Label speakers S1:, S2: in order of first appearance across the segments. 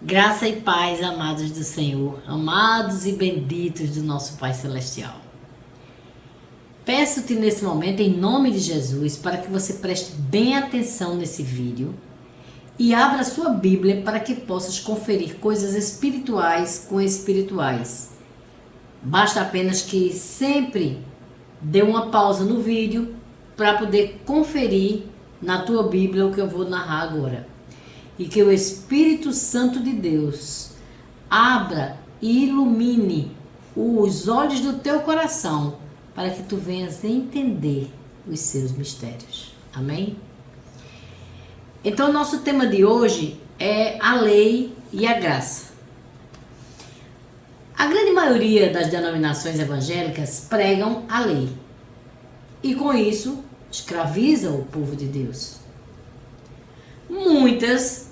S1: Graça e paz, amados do Senhor, amados e benditos do nosso Pai Celestial. Peço-te nesse momento, em nome de Jesus, para que você preste bem atenção nesse vídeo e abra sua Bíblia para que possas conferir coisas espirituais com espirituais. Basta apenas que sempre dê uma pausa no vídeo para poder conferir na tua Bíblia o que eu vou narrar agora. E que o Espírito Santo de Deus abra e ilumine os olhos do teu coração para que tu venhas entender os seus mistérios. Amém? Então, nosso tema de hoje é a lei e a graça. A grande maioria das denominações evangélicas pregam a lei e, com isso, escravizam o povo de Deus. Muitas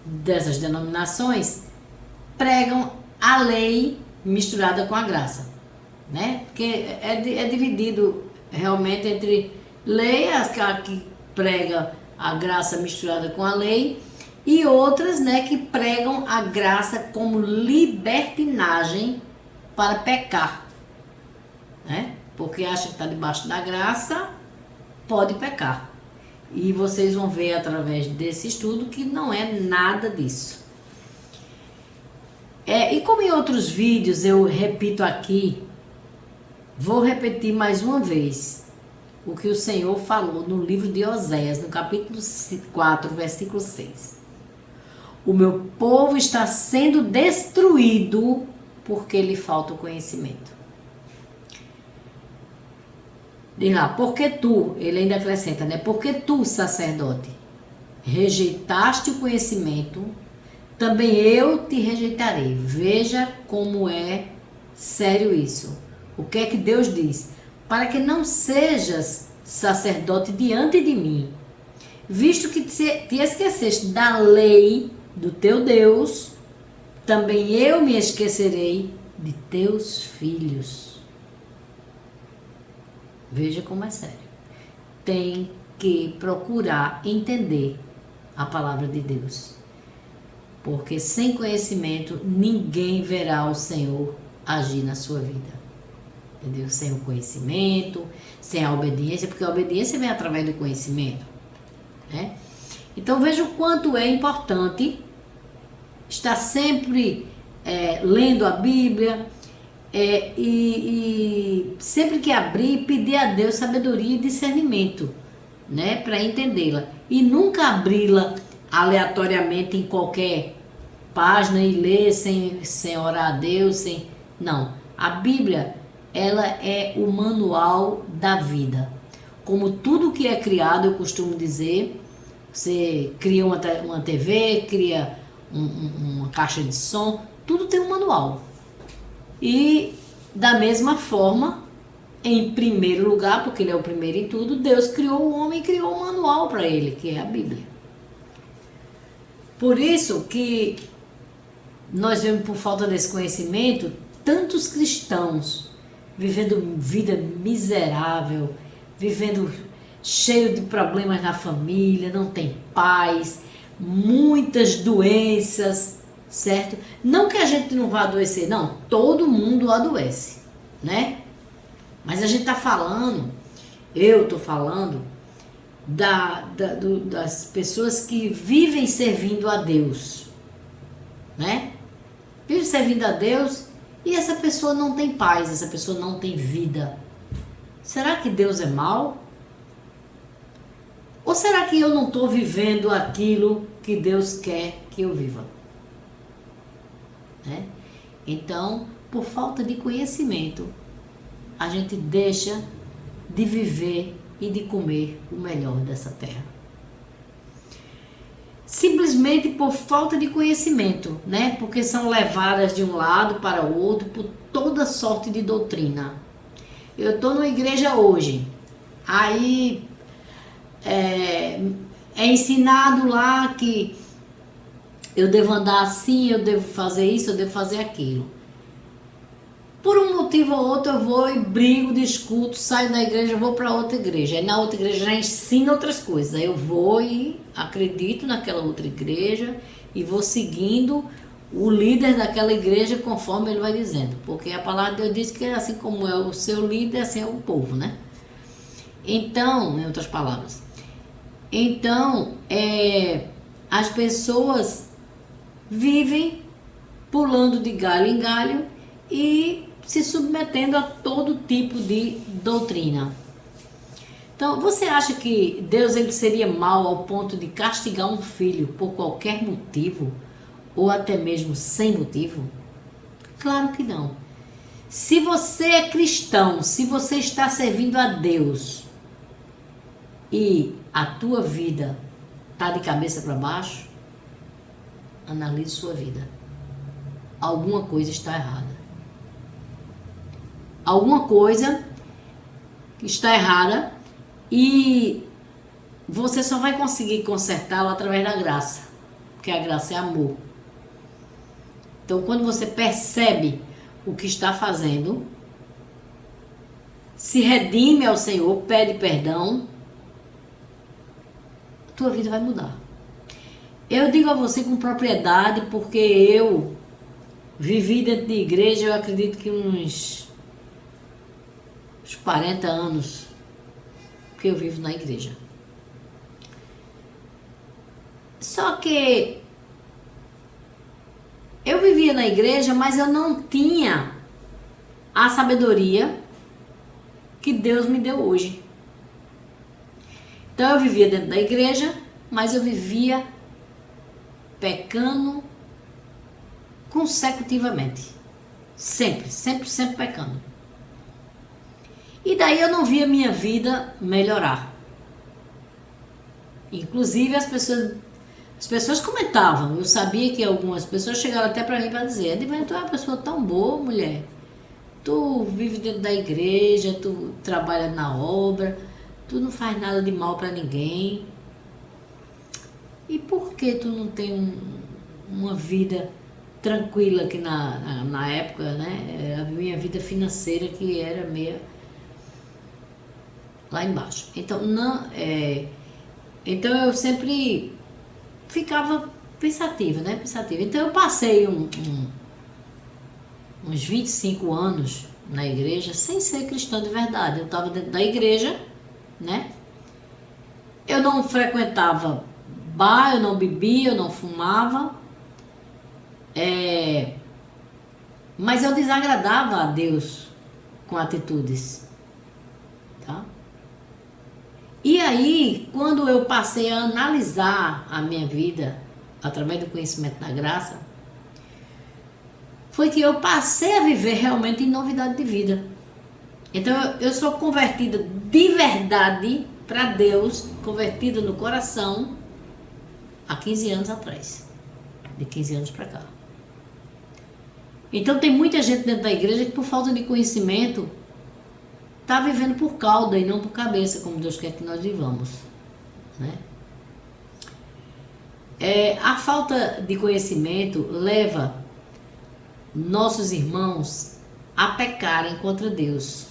S1: dessas denominações pregam a lei misturada com a graça, né? Porque é dividido realmente entre lei, aquela que prega a graça misturada com a lei, e outras, né, que pregam a graça como libertinagem para pecar, né? Porque acha que está debaixo da graça, pode pecar. E vocês vão ver através desse estudo que não é nada disso. E como em outros vídeos eu repito aqui, vou repetir mais uma vez o que o Senhor falou no livro de Oséias, no capítulo 4, versículo 6. O meu povo está sendo destruído porque lhe falta o conhecimento. Diz lá, porque tu, ele ainda acrescenta, né? Porque tu, sacerdote, rejeitaste o conhecimento, também eu te rejeitarei. Veja como é sério isso. O que é que Deus diz? Para que não sejas sacerdote diante de mim, visto que te esqueceste da lei do teu Deus, também eu me esquecerei de teus filhos. Veja como é sério. Tem que procurar entender a palavra de Deus. Porque sem conhecimento, ninguém verá o Senhor agir na sua vida. Entendeu? Sem o conhecimento, sem a obediência, porque a obediência vem através do conhecimento, né? Então veja o quanto é importante estar sempre lendo a Bíblia, e sempre que abrir, pedir a Deus sabedoria e discernimento, né, para entendê-la, e nunca abri-la aleatoriamente em qualquer página e ler sem orar a Deus, não. A Bíblia, ela é o manual da vida. Como tudo que é criado, eu costumo dizer, você cria uma TV, cria uma caixa de som, tudo tem um manual. E da mesma forma, em primeiro lugar, porque ele é o primeiro em tudo, Deus criou o homem e criou um manual para ele, que é a Bíblia. Por isso que nós vemos, por falta desse conhecimento, tantos cristãos vivendo vida miserável, vivendo cheio de problemas na família, não tem paz, muitas doenças, certo? Não que a gente não vá adoecer, não, todo mundo adoece, né? Mas a gente tá falando, eu tô falando das pessoas que vivem servindo a Deus, né? Vive servindo a Deus e essa pessoa não tem paz, essa pessoa não tem vida. Será que Deus é mau? Ou será que eu não estou vivendo aquilo que Deus quer que eu viva? Né? Então, por falta de conhecimento, a gente deixa de viver e de comer o melhor dessa terra. Simplesmente por falta de conhecimento, né? Porque são levadas de um lado para o outro por toda sorte de doutrina. Eu estou numa igreja hoje, aí é ensinado lá que eu devo andar assim, eu devo fazer isso, eu devo fazer aquilo. Por um motivo ou outro eu vou e brigo, discuto, saio da igreja, vou para outra igreja. Aí na outra igreja já ensina outras coisas. Aí eu vou e acredito naquela outra igreja e vou seguindo o líder daquela igreja, conforme ele vai dizendo. Porque a palavra de Deus diz que assim como é o seu líder, assim é o povo, né? Então, em outras palavras. Então, as pessoas vivem pulando de galho em galho e se submetendo a todo tipo de doutrina. Então, você acha que Deus ele seria mau ao ponto de castigar um filho por qualquer motivo ou até mesmo sem motivo? Claro que não. Se você é cristão, se você está servindo a Deus e a tua vida está de cabeça para baixo, analise sua vida. Alguma coisa está errada. Alguma coisa está errada e você só vai conseguir consertá-la através da graça, porque a graça é amor. Então, quando você percebe o que está fazendo, se redime ao Senhor, pede perdão, a tua vida vai mudar. Eu digo a você com propriedade, porque eu vivi dentro de igreja, eu acredito que uns 40 anos que eu vivo na igreja. Só que eu vivia na igreja, mas eu não tinha a sabedoria que Deus me deu hoje. Então eu vivia dentro da igreja, mas eu vivia pecando consecutivamente. Sempre pecando. E daí eu não via minha vida melhorar. Inclusive as pessoas comentavam. Eu sabia que algumas pessoas chegaram até para mim para dizer: Edivane, tu é uma pessoa tão boa, mulher. Tu vive dentro da igreja, tu trabalha na obra, tu não faz nada de mal para ninguém. E por que tu não tem uma vida tranquila que na época, né? A minha vida financeira que era meio lá embaixo. Então, então eu sempre ficava pensativa, né? Então eu passei uns 25 anos na igreja sem ser cristã de verdade. Eu estava dentro da igreja, né? Eu não frequentava bar, eu não bebia, eu não fumava. Mas eu desagradava a Deus com atitudes, tá? E aí, quando eu passei a analisar a minha vida através do conhecimento da graça, foi que eu passei a viver realmente em novidade de vida. Então eu sou convertida de verdade para Deus, convertida no coração há 15 anos atrás, de 15 anos para cá. Então tem muita gente dentro da igreja que por falta de conhecimento está vivendo por cauda e não por cabeça, como Deus quer que nós vivamos, né? A falta de conhecimento leva nossos irmãos a pecarem contra Deus.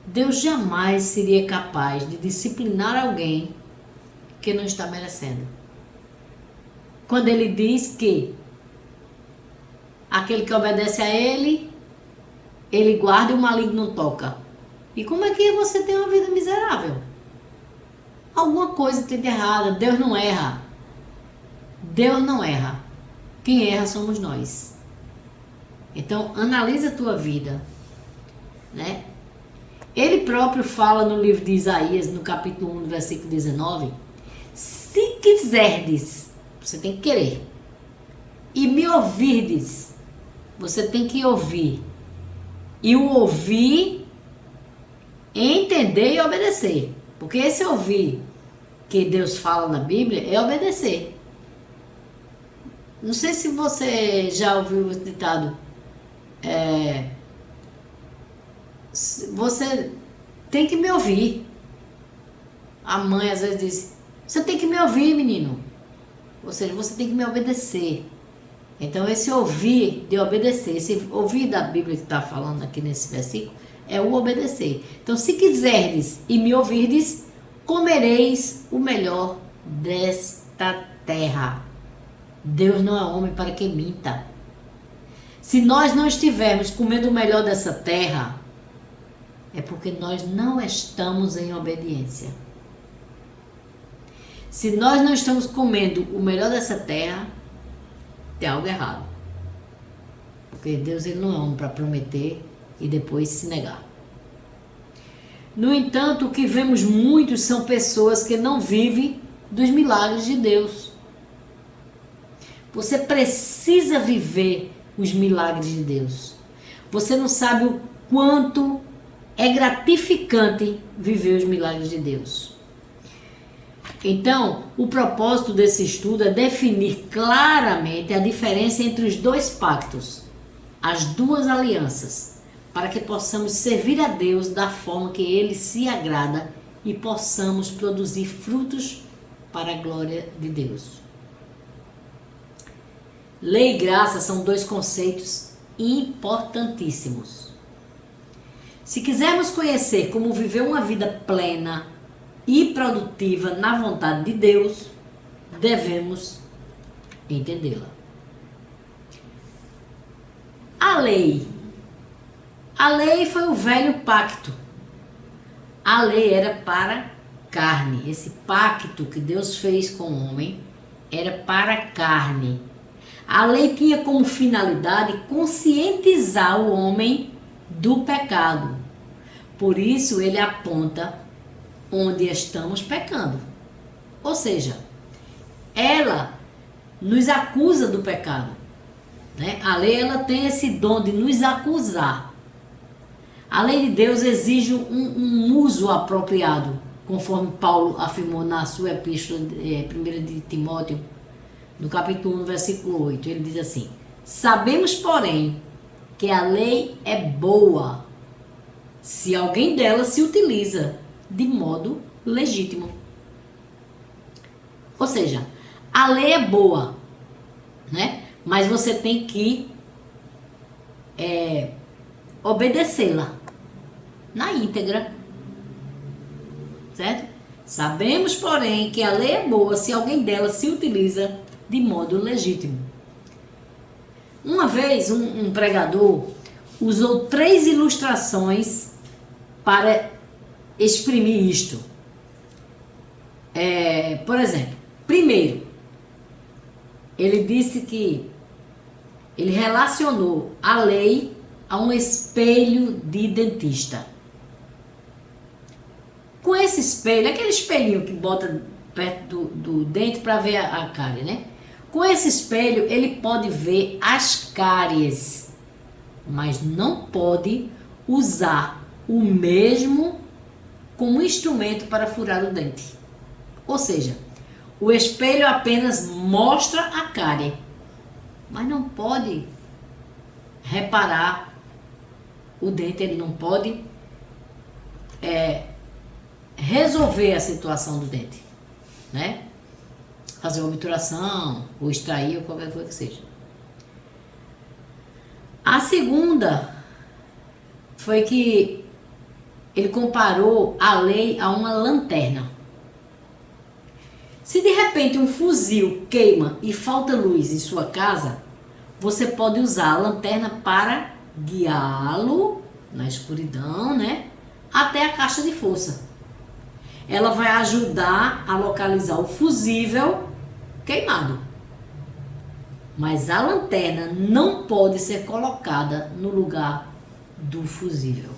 S1: Deus jamais seria capaz de disciplinar alguém que não está merecendo. Quando ele diz que aquele que obedece a ele guarda e o maligno não toca. E como é que você tem uma vida miserável? Alguma coisa tem de errada. Deus não erra. Deus não erra. Quem erra somos nós. Então, analisa a tua vida, né? Ele próprio fala no livro de Isaías, no capítulo 1, versículo 19: se quiserdes, você tem que querer, e me ouvirdes, você tem que ouvir. E o ouvir, entender e obedecer. Porque esse ouvir que Deus fala na Bíblia é obedecer. Não sei se você já ouviu o ditado: você tem que me ouvir. A mãe às vezes diz: você tem que me ouvir, menino. Ou seja, você tem que me obedecer. Então esse ouvir de obedecer, esse ouvir da Bíblia que está falando aqui nesse versículo, é o obedecer. Então, se quiserdes e me ouvirdes, comereis o melhor desta terra. Deus não é homem para que minta. Se nós não estivermos comendo o melhor dessa terra, é porque nós não estamos em obediência. Se nós não estamos comendo o melhor dessa terra, tem algo errado. Porque Deus, ele não é homem para prometer e depois se negar. No entanto, o que vemos muitos são pessoas que não vivem dos milagres de Deus. Você precisa viver os milagres de Deus. Você não sabe o quanto é gratificante viver os milagres de Deus. Então, o propósito desse estudo é definir claramente a diferença entre os dois pactos, as duas alianças, para que possamos servir a Deus da forma que Ele se agrada e possamos produzir frutos para a glória de Deus. Lei e graça são dois conceitos importantíssimos. Se quisermos conhecer como viver uma vida plena e produtiva na vontade de Deus, devemos entendê-la. A lei foi o velho pacto. A lei era para carne. Esse pacto que Deus fez com o homem era para a carne. A lei tinha como finalidade conscientizar o homem do pecado. Por isso ele aponta onde estamos pecando. Ou seja, ela nos acusa do pecado, né? A lei, ela tem esse dom de nos acusar. A lei de Deus exige um uso apropriado, conforme Paulo afirmou na sua epístola 1 de Timóteo, no capítulo 1, versículo 8. Ele diz assim: sabemos, porém, que a lei é boa se alguém dela se utiliza de modo legítimo. Ou seja, a lei é boa, né? Mas você tem que obedecê-la na íntegra, certo? Sabemos, porém, que a lei é boa se alguém dela se utiliza de modo legítimo. Uma vez um pregador usou 3 ilustrações para exprimir isto. Por exemplo, primeiro, ele disse que ele relacionou a lei a um espelho de dentista. Com esse espelho, aquele espelhinho que bota perto do dente para ver a cárie, né? Com esse espelho, ele pode ver as cáries, mas não pode usar o mesmo como instrumento para furar o dente. Ou seja, o espelho apenas mostra a cárie, mas não pode reparar o dente, ele não pode resolver a situação do dente, né? Fazer uma obturação, ou extrair, ou qualquer coisa que seja. A segunda foi que ele comparou a lei a uma lanterna. Se de repente um fuzil queima e falta luz em sua casa, você pode usar a lanterna para guiá-lo na escuridão, né? Até a caixa de força. Ela vai ajudar a localizar o fusível queimado. Mas a lanterna não pode ser colocada no lugar do fusível.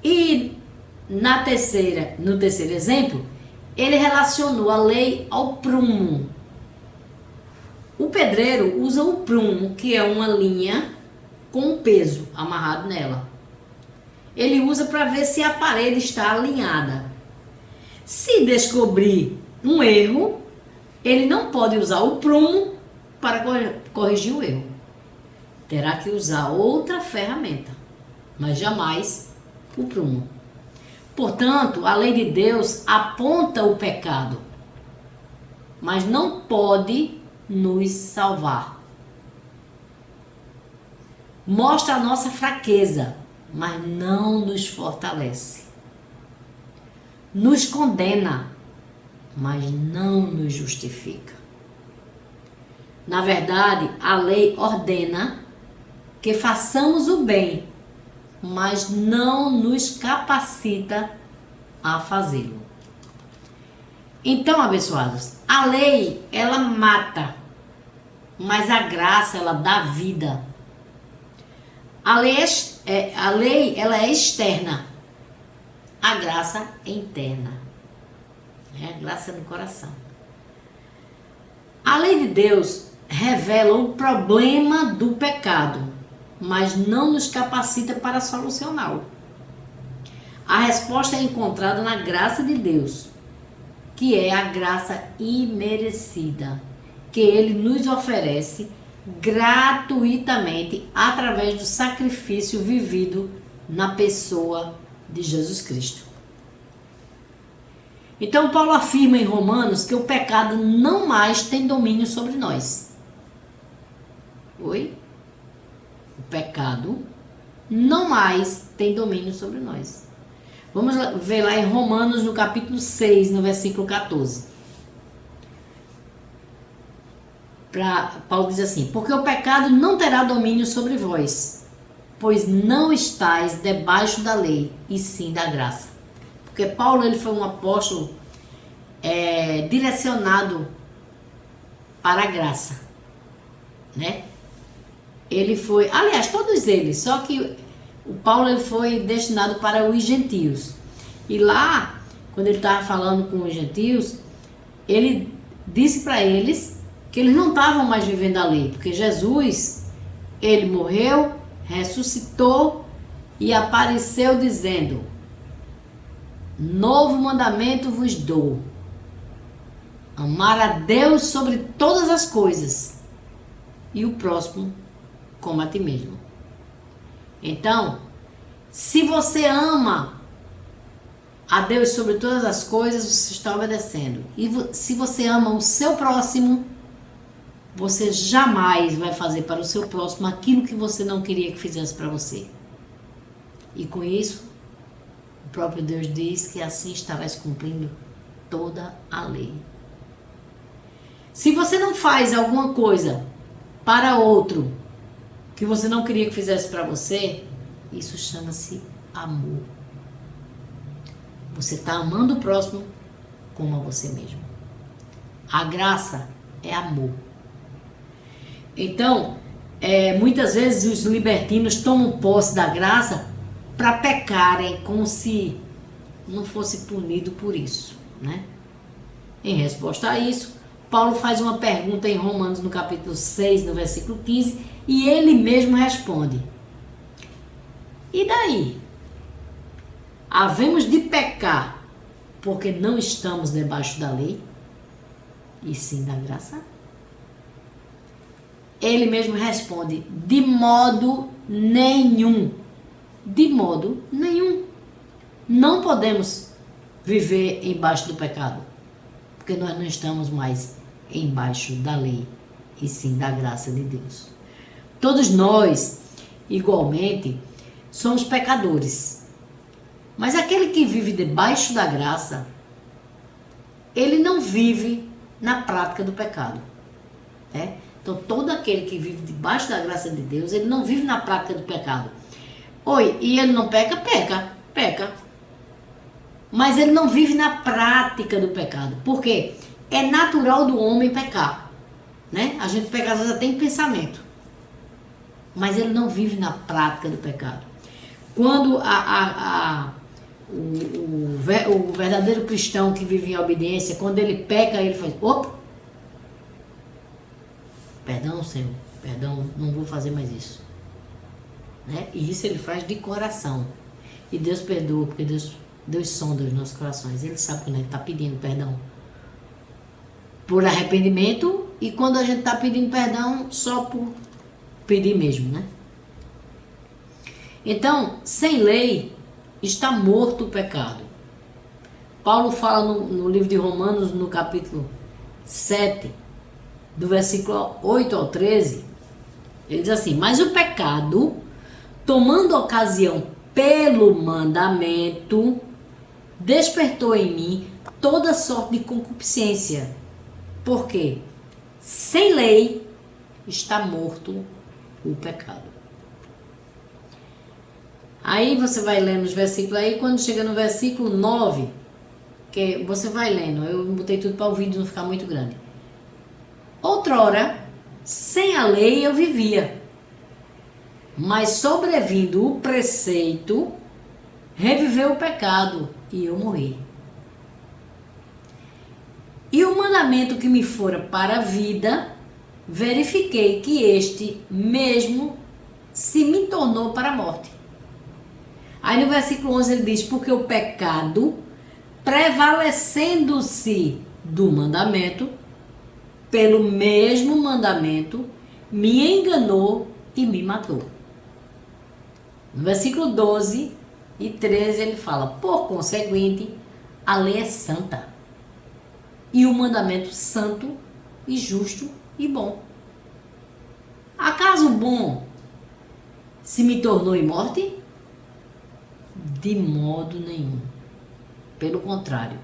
S1: E no terceiro exemplo, ele relacionou a lei ao prumo. O pedreiro usa o prumo, que é uma linha com um peso amarrado nela. Ele usa para ver se a parede está alinhada. Se descobrir um erro, ele não pode usar o prumo para corrigir o erro. Terá que usar outra ferramenta, mas jamais o prumo. Portanto, a lei de Deus aponta o pecado, mas não pode nos salvar. Mostra a nossa fraqueza, mas não nos fortalece. Nos condena, mas não nos justifica. Na verdade, a lei ordena que façamos o bem, mas não nos capacita a fazê-lo. Então, abençoados, a lei, ela mata, mas a graça, ela dá vida. A lei, ela é externa, a graça é interna. A graça é no coração. A lei de Deus revela o problema do pecado, mas não nos capacita para solucioná-lo. A resposta é encontrada na graça de Deus, que é a graça imerecida, que Ele nos oferece gratuitamente através do sacrifício vivido na pessoa de Jesus Cristo. Então, Paulo afirma em Romanos que o pecado não mais tem domínio sobre nós. Oi? O pecado não mais tem domínio sobre nós. Vamos ver lá em Romanos, no capítulo 6, no versículo 14. Paulo diz assim: porque o pecado não terá domínio sobre vós, pois não estáis debaixo da lei, e sim da graça. Porque Paulo, ele foi um apóstolo direcionado para a graça, né? Ele foi, aliás, todos eles, só que o Paulo, ele foi destinado para os gentios. E lá, quando ele estava falando com os gentios, ele disse para eles que eles não estavam mais vivendo a lei, porque Jesus, ele morreu, ressuscitou e apareceu dizendo: novo mandamento vos dou, amar a Deus sobre todas as coisas e o próximo como a ti mesmo. Então, se você ama a Deus sobre todas as coisas, você está obedecendo. E se você ama o seu próximo, você jamais vai fazer para o seu próximo aquilo que você não queria que fizesse para você. E com isso, o próprio Deus diz que assim estarás cumprindo toda a lei. Se você não faz alguma coisa para outro que você não queria que fizesse para você, isso chama-se amor. Você está amando o próximo como a você mesmo. A graça é amor. Então, muitas vezes os libertinos tomam posse da graça para pecarem como se não fosse punido por isso, né? Em resposta a isso, Paulo faz uma pergunta em Romanos, no capítulo 6, no versículo 15, e ele mesmo responde: e daí? Havemos de pecar porque não estamos debaixo da lei, e sim da graça? Ele mesmo responde: de modo nenhum. De modo nenhum. Não podemos viver embaixo do pecado, porque nós não estamos mais embaixo da lei, e sim da graça de Deus. Todos nós, igualmente, somos pecadores. Mas aquele que vive debaixo da graça, ele não vive na prática do pecado, né? Então, todo aquele que vive debaixo da graça de Deus, ele não vive na prática do pecado. Oi, e ele não peca? Peca. Mas ele não vive na prática do pecado. Por quê? É natural do homem pecar, né? A gente peca às vezes até em pensamento. Mas ele não vive na prática do pecado. Quando o verdadeiro cristão que vive em obediência, quando ele peca, ele faz: opa, perdão, Senhor, perdão, não vou fazer mais isso, né? E isso ele faz de coração. E Deus perdoa, porque Deus sonda os nossos corações. Ele sabe quando ele está pedindo perdão por arrependimento, e quando a gente está pedindo perdão só por pedir mesmo, né? Então, sem lei está morto o pecado. Paulo fala no livro de Romanos, no capítulo 7, do versículo 8 ao 13, ele diz assim: mas o pecado, tomando ocasião pelo mandamento, despertou em mim toda sorte de concupiscência. Porque sem lei está morto o pecado. Aí você vai lendo os versículos aí, quando chega no versículo 9, que você vai lendo, eu botei tudo para o vídeo não ficar muito grande. Outrora, sem a lei eu vivia, mas sobrevindo o preceito, reviveu o pecado e eu morri. E o mandamento que me fora para a vida, verifiquei que este mesmo se me tornou para a morte. Aí no versículo 11 ele diz, porque o pecado, prevalecendo-se do mandamento, pelo mesmo mandamento, me enganou e me matou. No versículo 12 e 13 ele fala, por conseguinte, a lei é santa, e o mandamento santo e justo e bom. Acaso o bom se me tornou em morte? De modo nenhum. Pelo contrário,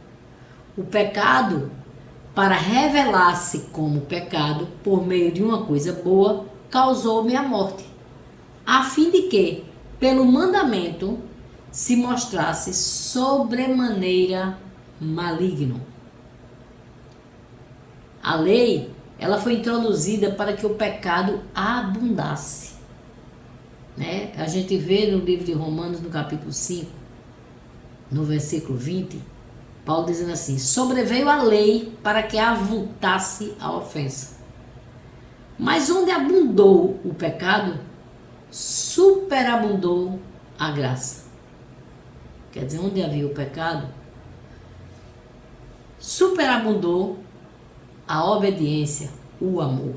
S1: o pecado, para revelar-se como pecado por meio de uma coisa boa, causou-me a morte, a fim de que, pelo mandamento, se mostrasse sobremaneira maligno. A lei, ela foi introduzida para que o pecado abundasse. Né? A gente vê no livro de Romanos, no capítulo 5, no versículo 20, Paulo dizendo assim, sobreveio a lei para que avultasse a ofensa. Mas onde abundou o pecado, superabundou a graça. Quer dizer, onde havia o pecado, superabundou a obediência, o amor.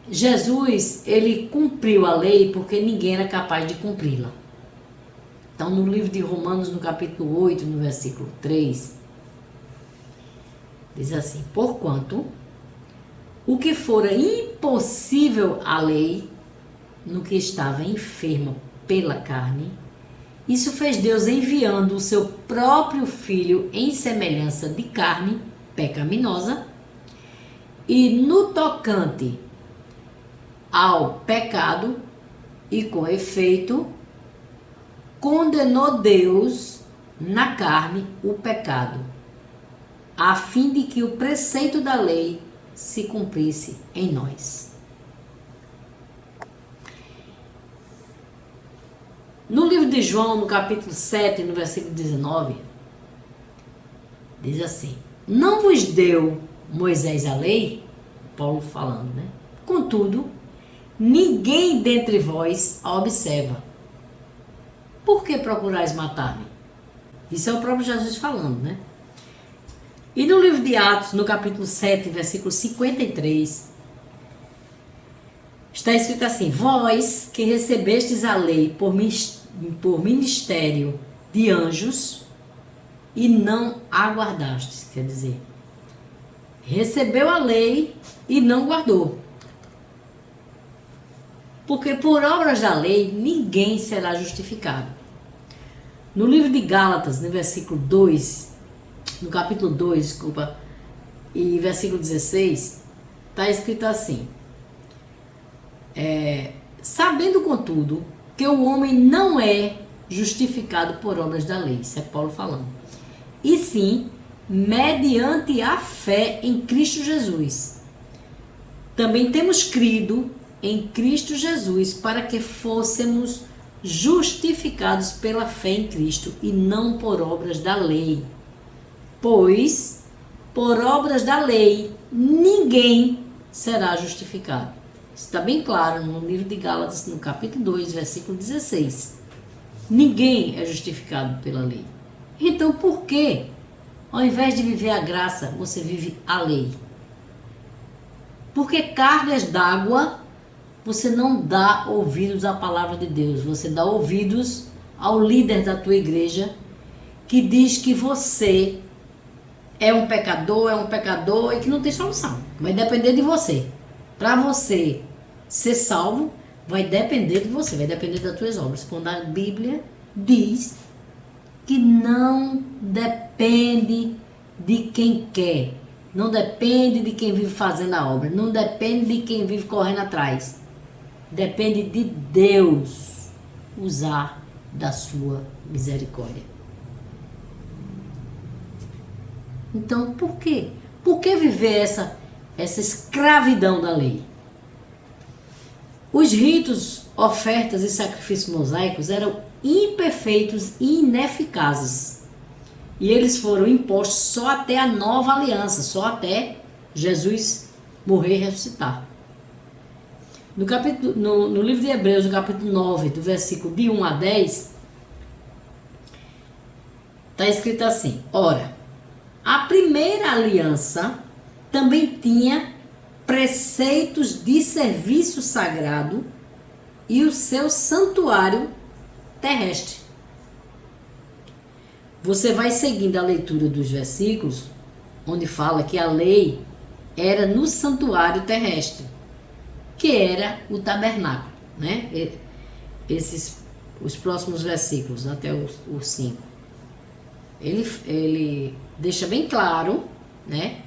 S1: Jesus, ele cumpriu a lei porque ninguém era capaz de cumpri-la. Então, no livro de Romanos, no capítulo 8, no versículo 3, diz assim, porquanto o que fora impossível à lei, no que estava enferma pela carne, isso fez Deus enviando o seu próprio Filho em semelhança de carne pecaminosa, e no tocante ao pecado, e com efeito, condenou Deus na carne o pecado, a fim de que o preceito da lei se cumprisse em nós. No livro de João, no capítulo 7, no versículo 19, diz assim, não vos deu Moisés a lei, Paulo falando, né? Contudo, ninguém dentre vós a observa. Por que procurais matar-me? Isso é o próprio Jesus falando, né? E no livro de Atos, no capítulo 7, versículo 53, está escrito assim, vós que recebestes a lei por ministério de anjos e não a guardastes, quer dizer, recebeu a lei e não guardou. Porque por obras da lei ninguém será justificado. No livro de Gálatas, no versículo 2, no capítulo 2, desculpa, e versículo 16, está escrito assim, sabendo, contudo, que o homem não é justificado por obras da lei, isso é Paulo falando, e sim, mediante a fé em Cristo Jesus. Também temos crido em Cristo Jesus para que fôssemos justificados pela fé em Cristo e não por obras da lei. Pois, por obras da lei, ninguém será justificado. Está bem claro no livro de Gálatas, no capítulo 2, versículo 16. Ninguém é justificado pela lei. Então, por que, ao invés de viver a graça, você vive a lei? Porque cargas d'água, você não dá ouvidos à palavra de Deus. Você dá ouvidos ao líder da tua igreja, que diz que você é um pecador e que não tem solução. Vai depender de você. Para você ser salvo, vai depender de você, vai depender das tuas obras. Quando a Bíblia diz que não depende de quem quer, Não depende de quem vive fazendo a obra. Não depende de quem vive correndo atrás. Depende de Deus usar da sua misericórdia. Então, por quê? Por que viver essa escravidão da lei? Os ritos, ofertas e sacrifícios mosaicos eram imperfeitos e ineficazes. E eles foram impostos só até a nova aliança, só até Jesus morrer e ressuscitar. No livro de Hebreus, no capítulo 9, do versículo de 1 a 10, está escrito assim: ora, a primeira aliança também tinha preceitos de serviço sagrado e o seu santuário terrestre. Você vai seguindo a leitura dos versículos, onde fala que a lei era no santuário terrestre, que era o tabernáculo, né? Os próximos versículos, até o 5. Ele deixa bem claro, né,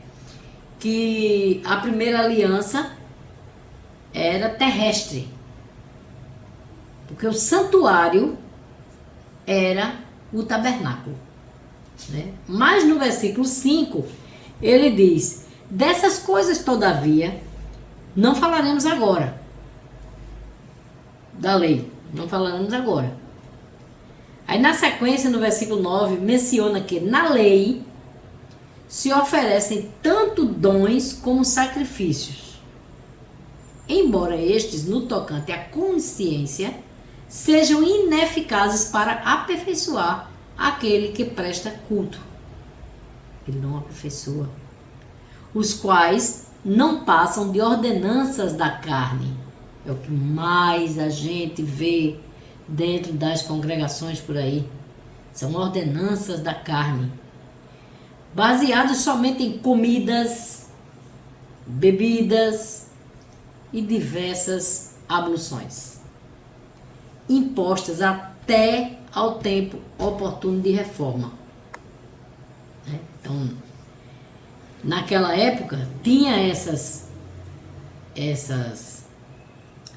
S1: que a primeira aliança era terrestre, porque o santuário era o tabernáculo, né? Mas no versículo 5 ele diz: dessas coisas todavia não falaremos agora, da lei, não falaremos agora. Aí na sequência, no versículo 9, menciona que na lei se oferecem tanto dons como sacrifícios, embora estes, no tocante à consciência, sejam ineficazes para aperfeiçoar aquele que presta culto. Ele não aperfeiçoa. Os quais não passam de ordenanças da carne. É o que mais a gente vê dentro das congregações por aí. São ordenanças da carne, baseados somente em comidas, bebidas e diversas abluções, impostas até ao tempo oportuno de reforma. Então, naquela época, tinha essas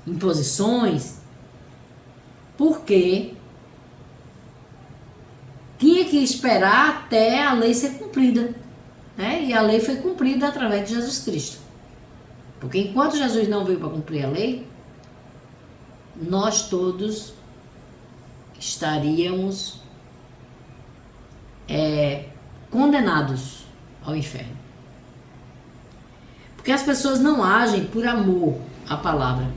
S1: imposições, porque tinha que esperar até a lei ser cumprida, né? E a lei foi cumprida através de Jesus Cristo. Porque enquanto Jesus não veio para cumprir a lei, nós todos estaríamos condenados ao inferno. Porque as pessoas não agem por amor à palavra,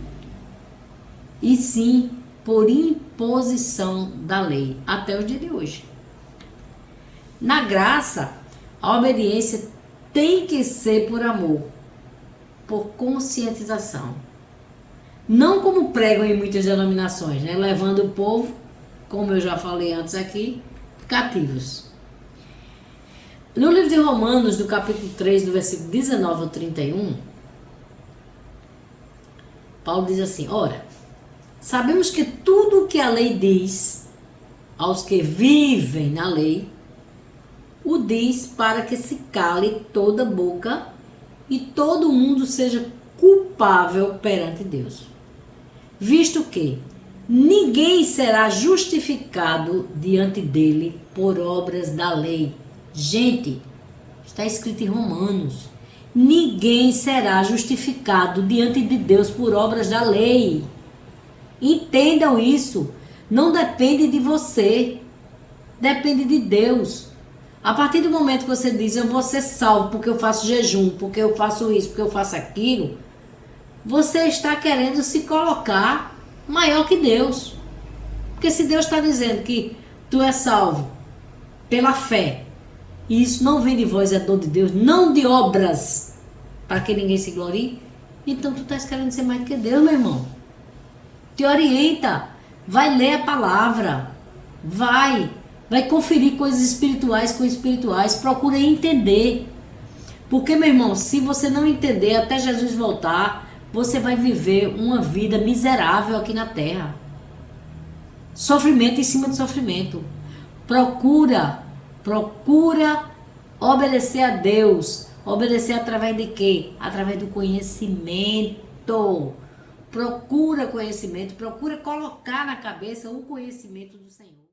S1: e sim por imposição da lei, até o dia de hoje. Na graça, a obediência tem que ser por amor, por conscientização. Não como pregam em muitas denominações, né? Levando o povo, como eu já falei antes aqui, cativos. No livro de Romanos, do capítulo 3, do versículo 19 ao 31, Paulo diz assim: ora, sabemos que tudo o que a lei diz aos que vivem na lei, o diz para que se cale toda boca e todo mundo seja culpável perante Deus. Visto que ninguém será justificado diante dele por obras da lei. Gente, está escrito em Romanos: ninguém será justificado diante de Deus por obras da lei. Entendam isso. Não depende de você, depende de Deus. A partir do momento que você diz: eu vou ser salvo porque eu faço jejum, porque eu faço isso, porque eu faço aquilo, você está querendo se colocar maior que Deus. Porque se Deus está dizendo que tu és salvo pela fé, e isso não vem de vós, é dom de Deus, não de obras, para que ninguém se glorie, então tu estás querendo ser mais do que Deus, meu irmão. Te orienta, vai ler a palavra, vai conferir coisas espirituais com espirituais, procura entender. Porque, meu irmão, se você não entender até Jesus voltar, você vai viver uma vida miserável aqui na terra. Sofrimento em cima de sofrimento. Procura obedecer a Deus, Obedecer através de quê? Através do conhecimento. Procura conhecimento, procura colocar na cabeça o conhecimento do Senhor.